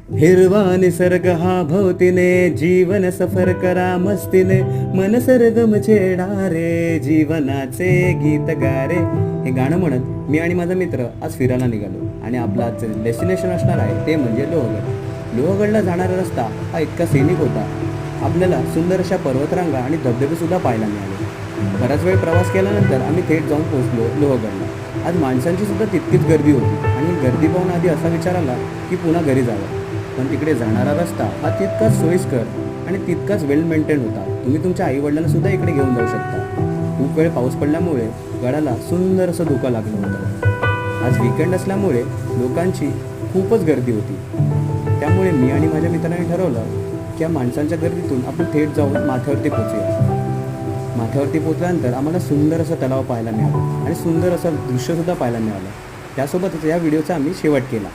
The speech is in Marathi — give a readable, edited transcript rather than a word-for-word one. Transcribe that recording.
हिरवा निसर्ग हा भोवतीने, जीवन सफर करा मस्तीने, मन सरगम छेडा रे, जीवनाचे गीत गारे. हे गाणं म्हणत मी आणि माझा मित्र आज फिरायला निघालो आणि आपला डेस्टिनेशन असणार आहे ते म्हणजे लोहगड. लोहगडला जाणारा रस्ता हा इतका सैनिक होता. आपल्याला सुंदर अशा पर्वतरांगा आणि धबधबे सुद्धा पाहायला मिळाले. बराच वेळ प्रवास केल्यानंतर आम्ही थेट जाऊन पोहोचलो लोहगडला. आज माणसांची सुद्धा तितकीच गर्दी होती आणि गर्दी पाहून आधी असा विचार आला की पुन्हा घरी जावं. पण तिकडे जाणारा रस्ता हा तितकाच सोयीस्कर आणि तितकाच वेल मेंटेन होता. तुम्ही तुमच्या आईवडिलांना सुद्धा इकडे घेऊन जाऊ शकता. खूप वेळ पाऊस पडल्यामुळे गडाला सुंदर असं धुकं लागलं होतं. आज वीकेंड असल्यामुळे लोकांची खूपच गर्दी होती. त्यामुळे मी आणि माझ्या मित्रांनी ठरवलं की या माणसांच्या गर्दीतून आपण थेट जाऊन माथ्यावरती पोचूया. माथ्यावरती पोचल्यानंतर आम्हाला सुंदर असं तलाव पाहायला मिळालं आणि सुंदर असं दृश्यसुद्धा पाहायला मिळालं. त्यासोबतच या व्हिडिओचा आम्ही शेवट केला.